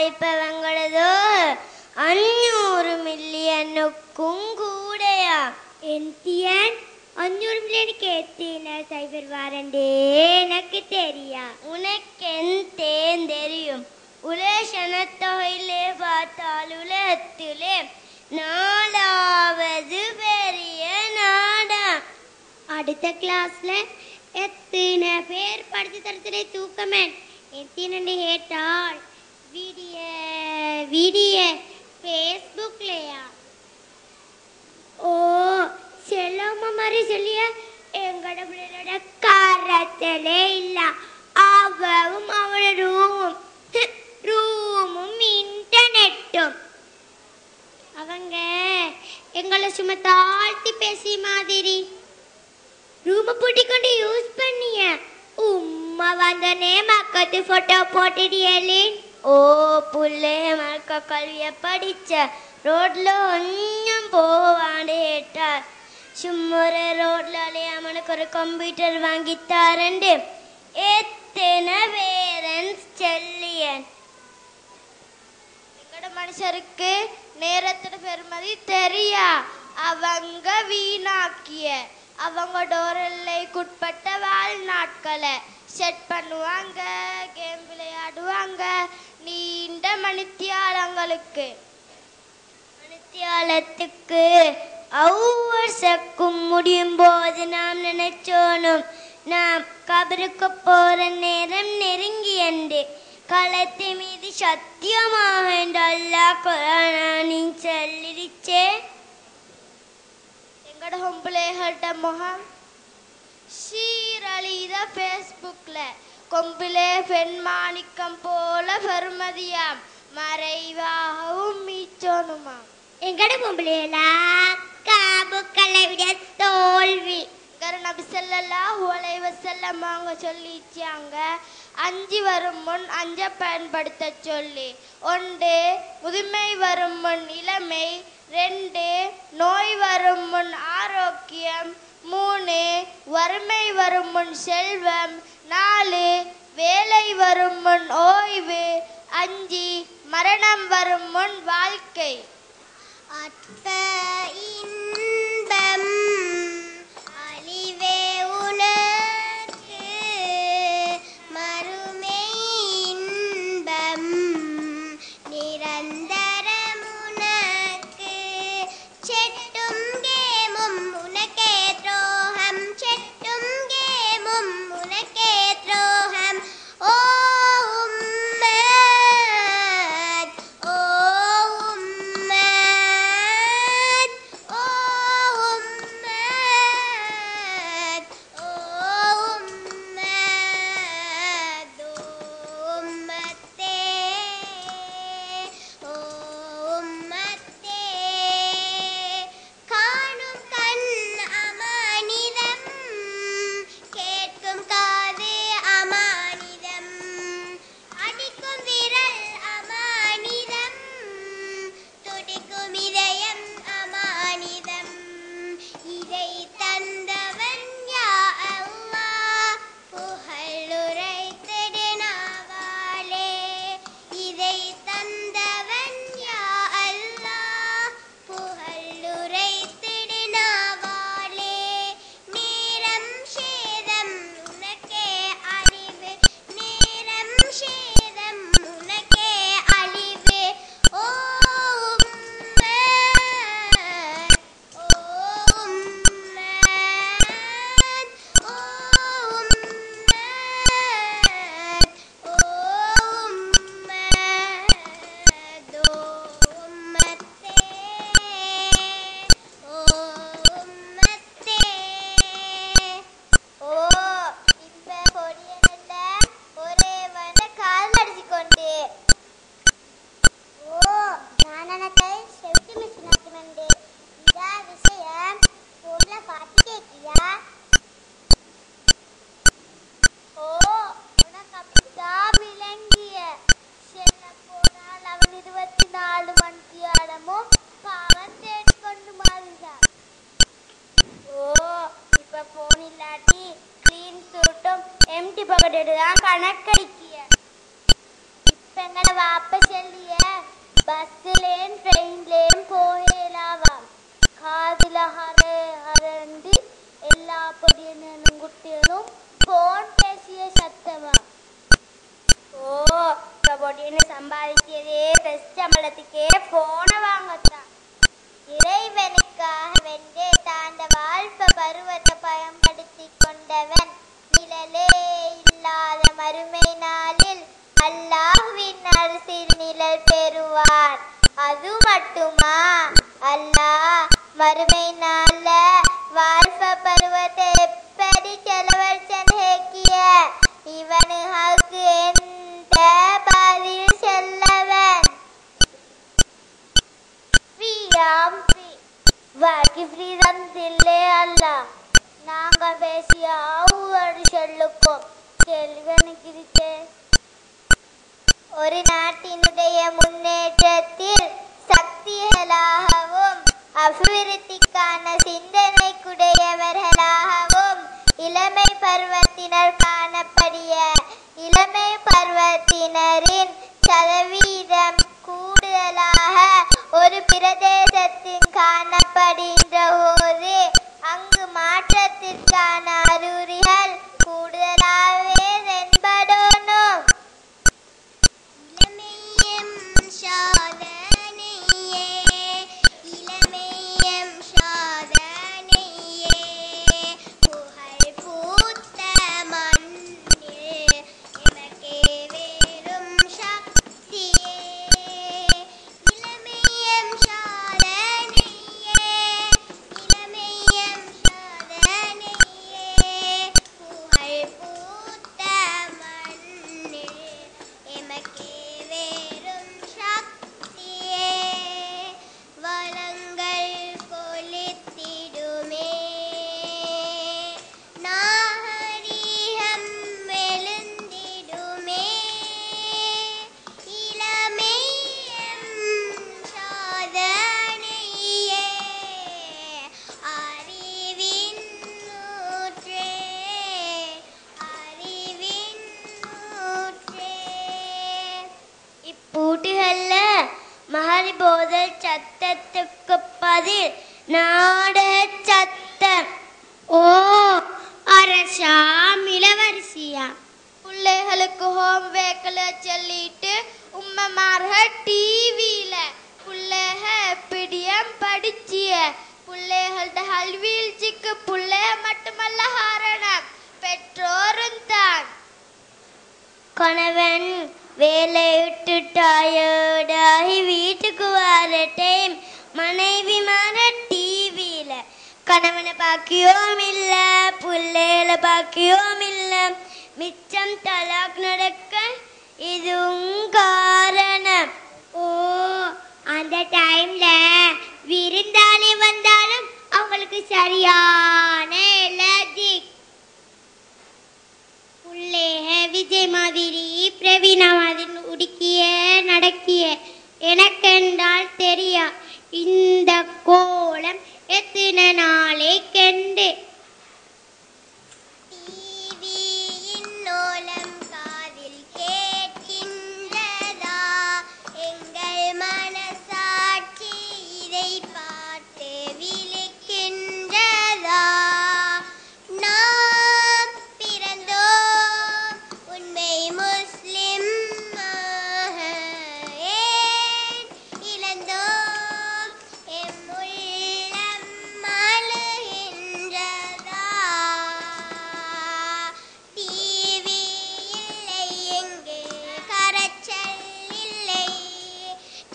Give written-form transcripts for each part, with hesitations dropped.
இப்பவங்களதோ 500 மில்லியனுக்கும் கூடயா? என்தியன் 500 மில்லியனுக்கு எத்தனை சைபர் வாரண்டே எனக்கு தெரியா. உனக்கு என் தெரியும். உலகத்தொகையிலே பார்த்தால் உலகத்திலே 4வது பெரிய நாடா. அடுத்த கிளாஸ்ல எத்தனை பேர் படிச்சு தரத்திலே தூக்கமேன் எத்தனை கேட்டால் வீடிய ஃபேஸ்புக்லையா? ஓ செல்லம்மா மாதிரி சொல்லிய எங்கட பிள்ளையோட கரத்திலே இல்ல. அவவும் அவளோட ரூமும் இன்டர்நெட்டும். அவங்க எங்களை சும்மா தாழ்த்தி பேசி மாதிரி ரூமை பூட்டிக்கொண்டு யூஸ் பண்ணிய. உம்மா வந்தனே மக்கத்து போட்டோ போட்டுடியலே. ஓ புள்ளே மக்க கல்விய படிச்ச ரோட்ல ஒன்னும் போவாண்டேட்டார். சும்முறை ரோட்ல அவனுக்கு ஒரு கம்ப்யூட்டர் வாங்கித்தாரண்டு எத்தனை பேரண்ட்ஸ் சொல்லியன். எங்கட மனுஷருக்கு நேரத்துல பெருமதி தெரியா. அவங்க வீணாக்கிய அவங்க டோரல்லைக்குட்பட்ட வாழ்நாட்களை செட் பண்ணுவாங்க, கேம் விளையாடுவாங்க. நீண்ட மணித்தியாலத்துக்கு அவ்வளவுக்கும் முடியும் போது நாம் நினைச்சோனும் நாம் கபருக்கு போற நேரம் நெருங்கி என்று களத்தை மீது சத்தியமாக என்று அல்லாஹ் குர்ஆனில் சொல்லிடுச்சே. எங்கட ஹொம்புலேகள்ட முகம் சீரழித ஃபேஸ்புக்ல கொம்பிலே பெண்மாணிக்கம் போல பெருமதியாம் மறைவாகவும் மீச்சோனுமாம். எங்கட பொம்பளைகளா காபுக்களை விட தோல்வி. நபி ஸல்லல்லாஹு அலைஹி வஸல்லம் அவங்க சொல்லிச்சாங்க, 5 வரும் முன் 5 பயன்படுத்த சொல்லி. 1 முதுமை வரும் முன் இளமை, 2 நோய் வரும் முன் ஆரோக்கியம், 3 வறுமை வரும் முன் செல்வம், 4 வேலை வரும் முன் ஓய்வு, 5 மரணம் வரும் முன் வாழ்க்கை. அற்ப இன்பம் அழிவே உனக்கு, மறுமை இன்பம் நிரந்தரம் உனக்கு. செட்டும் கேமும் உனக்கே துரோகம், செட்டும் கேமும் உனக்கே துரோகம். ஓ எம்டி பக்கெட் தான் கணக்கடிக்கிய. இப்ப எங்கட வாப்ப சொல்லி பஸ்ஸிலேயும் ட்ரெயின்லேயும் போகலாவாம். காதில் ஹரண்டு எல்லா பொடியனும் குட்டியனும் போன் பேசிய சத்தமா. ஓ, பொடியனு சம்பாதிக்கிறதே பெஸ்ட் சம்பளத்துக்கே போனை வாங்கத்தான். இறைவனுக்காக வென்றே தாண்ட வாழ்ப்ப பருவத்தை பயன்படுத்தி கொண்டவன் நிழலே இல்லாத மறுமை நாளில் அல்லாஹ்வின் அரசில் நிழல் பெறுவான். அது மட்டுமா, அல்லாஹ் மறுமை நாள்ல வாழ்ப்ப பருவத்தை எப்படி செலவழிச்சன் ஹேக்கிய இவனுக்கு எந்த பதில் சொல்லவன். வாக்கி ஃப்ரீ தந்தில்லே அல்லாஹ். நாங்க பேசிய ஒவ்வொரு சொல்லுக்கும் கேள்வனுக்கு இருக்கே. ஒரு நாட்டினுடைய முன்னேற்றத்தில் சக்திகளாகவும் அபிவிருத்திக்கான சிந்தனைக்குடையவர்களாகவும் இளமை பருவத்தினர் காணப்படிய இளமை பருவத்தினரின் சதவீதம் கூடுதலாக ஒரு பிரதேசத்தின் காணப்படுகின்ற போது அங்கு மாற்றத்திற்கான அறிகுறிகள் கூடுதலாகவே தென்படணும். இளமையம் சாதனையே, இளமையம் சாதனையே, புகழ் பூத்த மண்ணில் எமக்கே வேறும் சக்தியே. இளமையம் சாதனையே, இளமையம் சாதனையே, புகழ் பூத்த மண்ணில் எமக்கே வேறும் சக்தியே. வளங்கள் கொளித்திடுமே, நாகரீகம் எழுந்திடுமே. இளமையம் சாதனையே, அறிவின் ஊற்றே, அறிவின் ஊற்றே. இப்பூட்டுகள்ல மஹரி போதல் சத்தத்துக்கு பதில் நாடக சத்தம். ஓ, அரசாம் இளவரசியா. பிள்ளைகளுக்கு ஹோம் ஒர்க்ல சொல்லிட்டு உம்மமார்கள் டிவியில பிள்ளைக பிடியம் படிச்சிய பிள்ளைகளோட ஹல்வீழ்ச்சிக்கு பிள்ளைய மட்டுமல்ல காரணம் பெற்றோரும் தான். கணவன் வேலை விட்டு டயர்டாகி வீட்டுக்கு வர டைம் மனைவி மாற டிவியில கணவனை பாக்கியோம் இல்ல, பிள்ளைகளை பாக்கியோம் இல்ல, மிச்சம் தலாக் நடக்க இதுவும் காரணம். ஓ, அந்த டைம்ல விருந்தாளி வந்தாலும் அவங்களுக்கு சரியான எலர்ஜிக். புள்ளைய விஜய் மாதிரி பிரவீனா மாதிரி உடுக்கிய நடக்கிய எனக்கென்றால் தெரியா இந்த கோலம் எத்தனை நாளை கண்டு. டிவியின் ஓலம் காதில் கேட்கின்றதா, எங்கள் மனசாட்சி இதை பார்த்து விழிக்கின்றதா. நாம் பிறந்தோம் உண்மை முஸ்லிம், ஏன் இழந்தோம் எம் உள்ளம் அழுகின்றதா. டிவி இல்லை எங்கே கரைச்சல் இல்லை,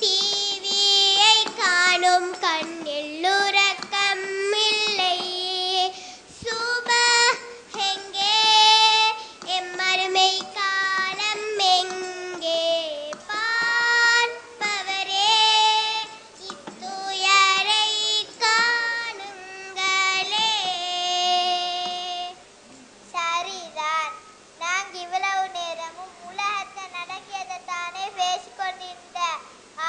டிவியை காணும் கண்ணில் உறக்கம் இல்லை. சுபஹ் எங்கே, எம்மருமை காலம் எங்கே, பார்ப்பவரே இத்துயரை காணுங்களே. சரிதான், நாங்க இவ்வளவு நேரமும் உலகத்தை நடக்கியதை தானே பேசிக்கொண்டிருந்த.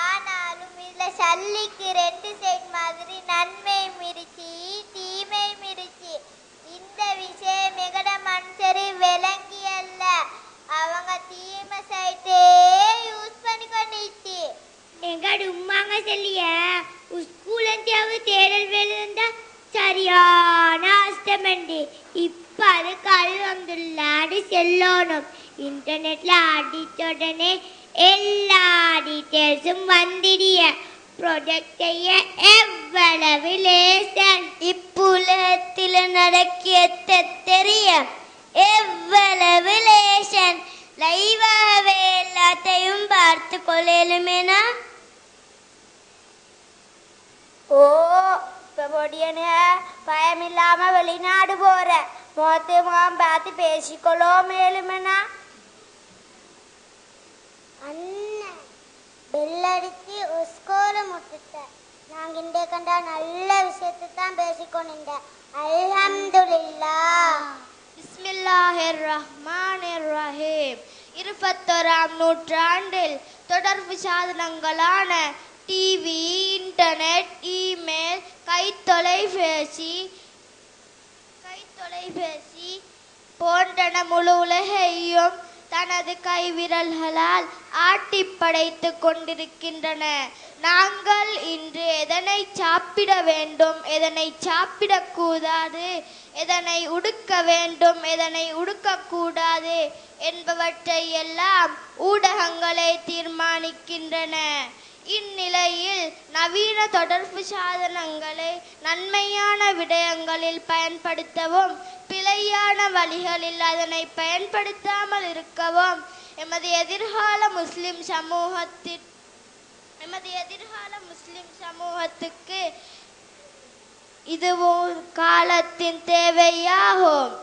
ஆனாலும் இதுல சல்லிக்கு ரெண்டு சைட் மாதிரி நன்மை மிரிச்சி தீமை மிரிச்சி. இந்த விஷயம் எங்கட மனுஷரி விளங்கியல்ல, அவங்க தீமை சைட்டே யூஸ் பண்ணி கொண்டிச்சு. எங்க அம்மாடு உம்மாங்க சொல்லிய ஸ்கூலந்தியாவது தேடல் வேலை இருந்தா சரியான அஸ்டமெண்ட். இப்ப அது அல்ஹம்துலில்லாஹ் செல்லணும். இன்டர்நெட்ல அடிச்ச உடனே எல்லா டீட்டெயில்ஸும் வந்துடிய. ப்ரொஜெக்ட் செய்ய எவ்வளவு லேசன். இப்புலத்தில் நடக்கிய தெரிய எவ்வளவு லேசன். லைவாகவே எல்லாத்தையும் பார்த்து கொள்ளலுமேனா. ஓ இப்ப பொடியனு பயமில்லாம வெளிநாடு போற மொத்த முகம் பார்த்து பேசிக்கொள்ளோ மேலுமேனா. அண்ணன் பெல்லடிச்சு ஸ்கூல முட்டுட்ட. நாங்க இந்த கண்டா நல்ல விஷயத்தை தான் பேசிக்கொண்டு. அல்ஹம்துலில்லாஹ். பிஸ்மில்லாஹிர் ரஹ்மானிர் ரஹீம். 21ஆம் நூற்றாண்டில் தொடர்பு சாதனங்களான டிவி, இன்டர்நெட், இமெயில், கைத்தொலைபேசி போன்றன முழு உலகையும் தனது கைவிரல்களால் ஆட்டி படைத்து கொண்டிருக்கின்றன. நாங்கள் இன்று எதனை சாப்பிட வேண்டும், எதனை சாப்பிடக்கூடாது, எதனை உடுக்க வேண்டும், எதனை உடுக்கக்கூடாது என்பவற்றை எல்லாம் ஊடகங்களே தீர்மானிக்கின்றன. இந்நிலையில் நவீன தொடர்பு சாதனங்களை நன்மையான விடயங்களில் பயன்படுத்தவும் பிழையான வழிகளில் அதனை பயன்படுத்தாமல் இருக்கவும் எமது எதிர்கால முஸ்லிம் சமூகத்துக்கு இதுவும் காலத்தின் தேவையாகும்.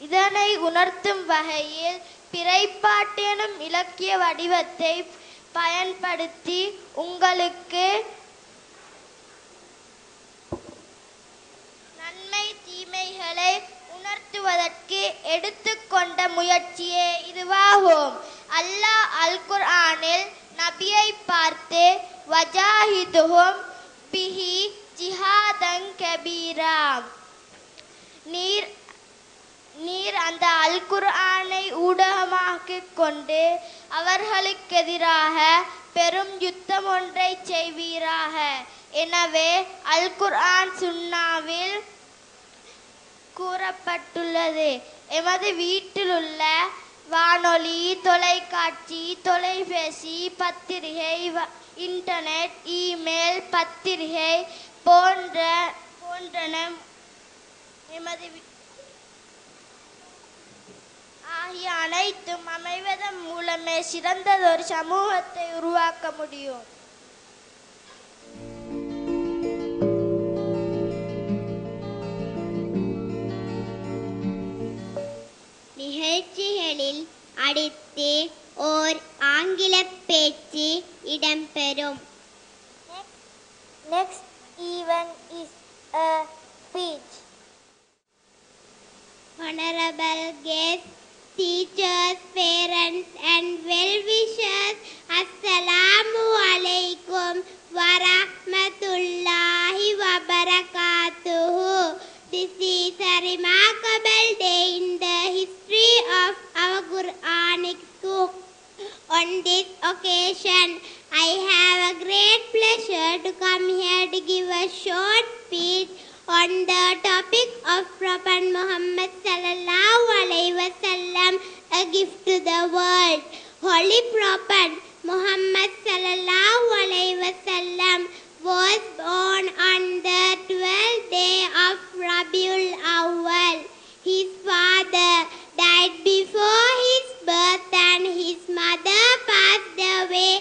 இதனை உணர்த்தும் வகையில் பிறைப்பாட்டெனும் இலக்கிய வடிவத்தை பயன்படுத்தி உங்களுக்கு நன்மை தீமைகளை உணர்த்துவதற்கு எடுத்துக்கொண்ட முயற்சியே இதுவாகும். அல்லாஹ் அல் குர்ஆனில் நபியை பார்த்து வஜாஹிதுஹும் பிஹி ஜிஹாதன் கபீரா, நீர் அந்த அல் குர்ஆனை ஊடகமாக்கிக் கொண்டு அவர்களுக்கு எதிராக பெரும் யுத்தம் ஒன்றை செய்வீராக. எனவே அல் குர்ஆன் சுன்னாவில் கூறப்பட்டுள்ளது. எமது வீட்டில் உள்ள வானொலி, தொலைக்காட்சி, தொலைபேசி, பத்திரிகை, இன்டர்நெட், இமெயில், பத்திரிகை போன்றன எமது ஆகிய அனைத்தும் அமைவதன் மூலமே சிறந்ததொரு சமூகத்தை உருவாக்க முடியும். நிகழ்ச்சிகளில் அடுத்து ஓர் ஆங்கில பேச்சு இடம்பெறும். Next event is a speech. Honorable guests, teachers, parents and well-wishers, Assalamu alaikum wa rahmatullahi wa barakatuhu. This is a remarkable day in the history of our Quranic school. On this occasion, I have a great pleasure to come here to give a short speech on the topic of Prophet Muhammad sallallahu alaihi wasallam, a gift to the world. Holy Prophet Muhammad sallallahu alaihi wasallam was born on the 12th day of Rabiul Awwal. His father died before his birth and his mother passed away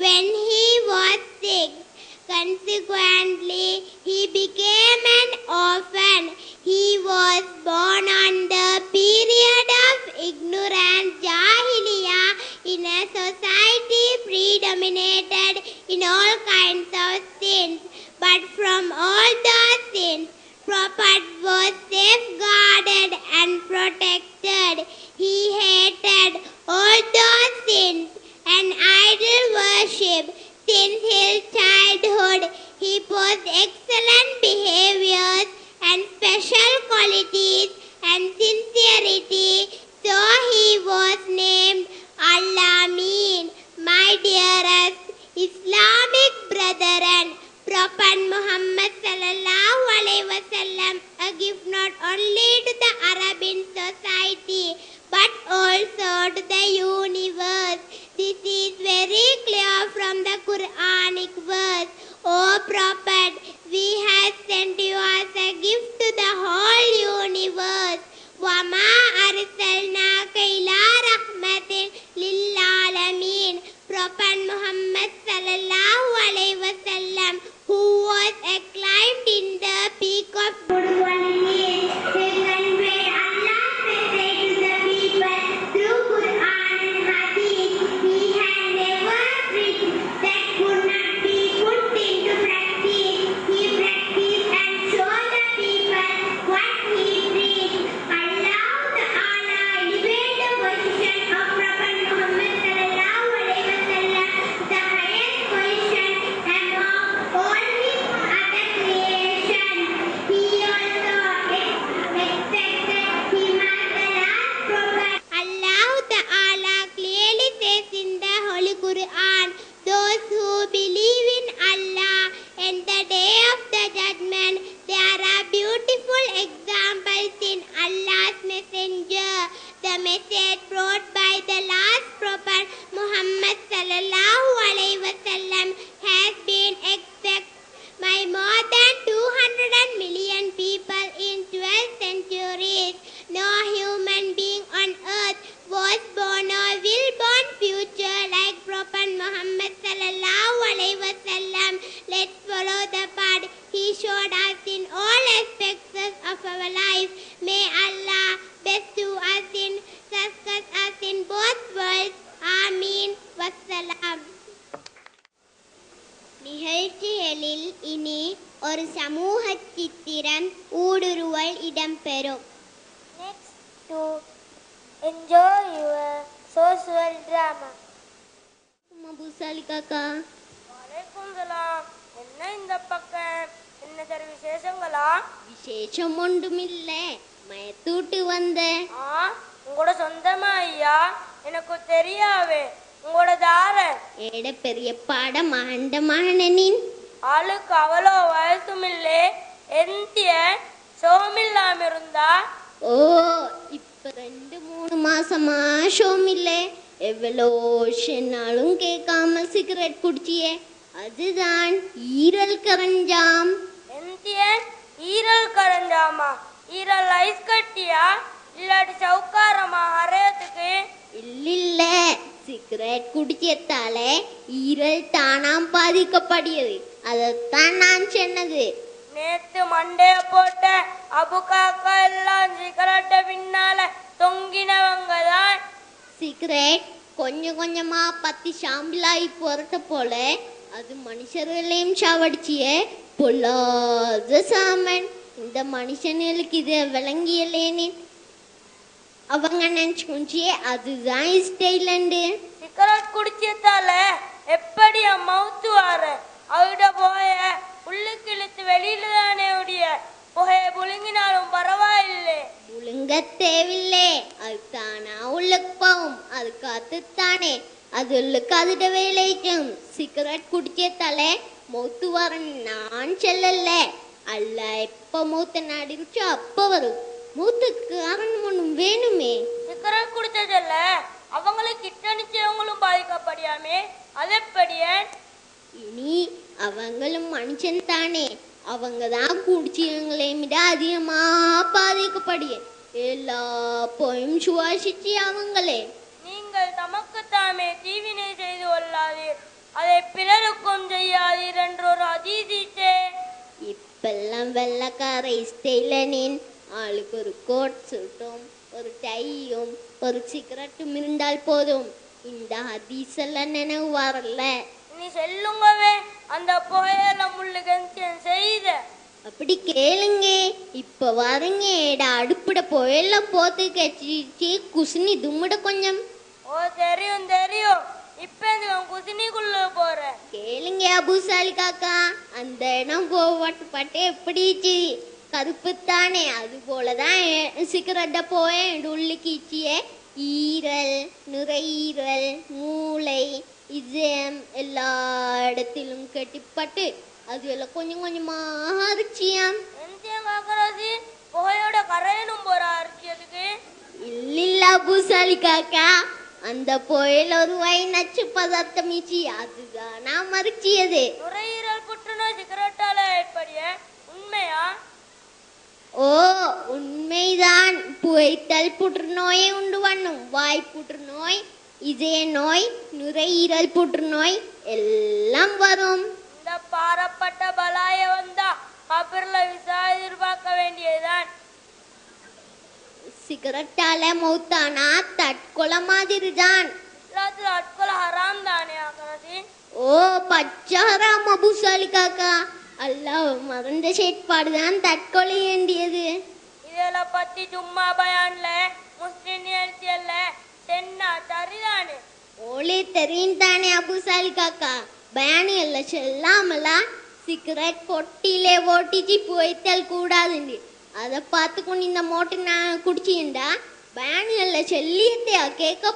when he was 6. Consequently, he became an orphan. He was born on the period of ignorant Jahiliyyah in a society predominated in all kinds of sins. But from all those sins, Prophet was safeguarded and protected. He hated all those sins and idol worship. Since his childhood, he possessed excellent behaviors and special qualities and sincerity, so he was named Al-Amin. My my dearest Islamic brethren, Prophet Muhammad sallallahu alaihi wasallam, a gift not only to the Arabian society but also to the universe. This is very clear from the Quranic verse. O Prophet, we have sent you as a gift to the whole universe. وَمَا أَرْسَلْنَاكَ إِلَّا رَحْمَةً لِلْعَالَمِينَ. Prophet Muhammad sallallahu alaihi wasallam, who was acclaimed in the peak of Qur'an, he conveyed Allah's message to the people through Quran and Hadith. He had never written that could not be put into practice. He practiced and showed the people what he preached. Allah Ta'ala elevated the position of Prophet Muhammad sallallahu alaihi wasallam, the highest position among all his other creation. He also expected him as the last prophet. Allah Ta'ala clearly says in the Holy Quran, those who believe in Allah and the day of the judgment, there are beautiful examples in Allah's messenger. The message brought by the last prophet Muhammad sallallahu alaihi wasallam has been accepted by more than 200 million people in 12 centuries. No human being on earth was born or will born future like Prophet Muhammad sallallahu alaihi wasallam. Let's follow the path he showed us in all aspects of our life. May Allah bestow us in success us in both worlds. Ameen. Wassalam. நிகழ்ச்சிகளில் இனி ஒரு சமூக சித்திரம் ஊடுருவல் இடம்பெறும். Next to enjoy your social drama. பூசாலி காக்கா. வலைக்கும் சலாம். என்ன இந்த பக்கம் என்ன சரி விசேஷங்களா? விசேஷம் ஒன்றுமில்ல, மயத்தூட்டு வந்த. உங்களோட சொந்தமா ஐயா? எனக்கு தெரியாவே. உங்களோட தார ஏட பெரிய பாட மகண்ட மகனின் ஆளுக்கு அவ்வளோ வயசும் இல்லே, எந்திய சோமில்லாம இருந்தா. ஓ, இப்ப 2-3 மாசமா ஷோமில்ல. எவ்வளோ சொன்னாலும் கேட்காம சிகரெட் குடிச்சியே, அதுதான் ஈரல் கரஞ்சாம். எந்திய ஈரல் கரஞ்சாமா? ஈரல் ஐஸ் கட்டியா இல்லாட்டி சவுக்காரமா அறையத்துக்கு? இல்ல, சிகரெட் குடிச்சதால ஈரல் தானாம் பாதிக்கப்படுகிறது. அதைத்தான் நான் சொன்னது. நேத்து மண்டைய போட்ட அபுகாக்கா எல்லாம் சிகரெட்டை பின்னால தொங்கினவங்க தான். சிகரெட் கொஞ்சம் கொஞ்சமா பத்தி சாம்பிளாகி போறத போல அது மனுஷர்களையும் சாவடிச்சிய பொல்லாத சாமன். இந்த மனுஷனுக்கு இது விளங்கியலேன்னு அவங்க நினைச்சுக்குஞ்சி அதுதான் ஸ்டைலண்டு. சிகரெட் குடிச்சதால எப்படி மவுத்து வார அவட போய உள்ளுக்கு இழுத்து வெளியில தானே உடைய புகைய புழுங்கினாலும் பரவாயில்லை. புழுங்க தேவையில்லை, அது தானா உள்ளுக்கு போகும். அதுக்கு அதுத்தானே அது உள்ளுக்கு அதுட வேலைக்கும். சிகரெட் குடிச்சதால மௌத்து வர நான் சொல்லல. அல்ல எப்ப மூத்த நடிச்சோ அப்ப வரும். மூத்துக்கு காரணம் ஒண்ணும் வேணுமே. சிகரெட் குடிச்சதில்ல அவங்களுக்கு கிட்டணிச்சவங்களும் பாதிக்கப்படியாமே, அது எப்படிய? இனி அவங்களும் மனுஷன் தானே, அவங்க தான் குடிச்சவங்களை விட அதிகமா பாதிக்கப்படிய. எல்லா போயும் சுவாசிச்சு அவங்களே. நீங்கள் தமக்குத்தாமே தீவினை செய்து கொள்ளாதீர், அதை பிறருக்கும் செய்யாதீர் என்று ஒரு அதீதிச்சே. இப்பெல்லாம் வெள்ளக்கார ஸ்டைலனின் ஆளுக்கு ஒரு கோட் சூட்டும் ஒரு டையும் ஒரு சிகரெட்டும் இருந்தால் போதும். இந்த ஹதீஸெல்லாம் நினைவு வரல. நீ செல்லுங்கவே அந்த புகையில முள்ளுக்கு செய்த. அப்படி கேளுங்க. இப்ப வரங்க அடுப்பிட போயெல்லாம் போத்து கட்சி குசுனி தும்முட கொஞ்சம். ஓ தெரியும் தெரியும். இப்ப குசினிக்குள்ள போற கேளுங்க அபுசாலி காக்கா. அந்த இடம் போட்டு பட்டு எப்படி கருப்பு தானே, அது போலதான் சிகரெட்டை போய உள்ளுக்கு ஈரல், நுரையீரல், மூளை இதயம் எல்லா இடத்திலும் கெட்டிப்பட்டு அது எல்லாம் கொஞ்சம் கொஞ்சமாக அரிச்சியாம். எந்த காக்கராசி புகையோட கரையணும் போற அரிச்சியதுக்கு? இல்ல பூசாலி காக்கா, அந்த புயல் ஒரு வாய் நச்சு பதார்த்தம் மீச்சி அதுதான் நான் மறுச்சியது. நுரையீரல் புற்றுநோய் சிகரெட்டால ஏற்படிய உண்மையா? ஓ உண்மைதான். புகைத்தல் புற்றுநோயை உண்டு பண்ணும். வாய் புற்றுநோய், இதய நோய், நுரையீரல் புற்றுநோய் எல்லாம் வரும். இந்த பாரப்பட்ட பலாய வந்தா கபர்ல விசா எதிர்பார்க்க வேண்டியதுதான். சிகரெட்டால மௌத்தானா தற்கொலை மாதிரி தான். எல்லாத்துல அட்கொலை ஹராம் தானே ஆக்கராசி? ஓ பச்சை ஹராம் பூசாலி காக்கா. அல்லாஹ் மறந்த செயற்பாடு தான் தற்கொலை வேண்டியது. இதெல்லாம் பத்தி சும்மா பயான்ல முஸ்லிம் நிகழ்ச்சியல்ல தென்னா சரிதானே? ஓலே தெரியும் தானே அபுசாலி காக்கா. பயானி எல்லாம் சொல்லாமலா சிகரெட் பொட்டியிலே ஓட்டிச்சு புகைத்தல் கூடாதுண்டு. அதை பார்த்து கொண்டு இந்த மோட்டை நான் குடிச்சிருந்தா பயானி எல்லாம் சொல்லியத்தையா கேட்க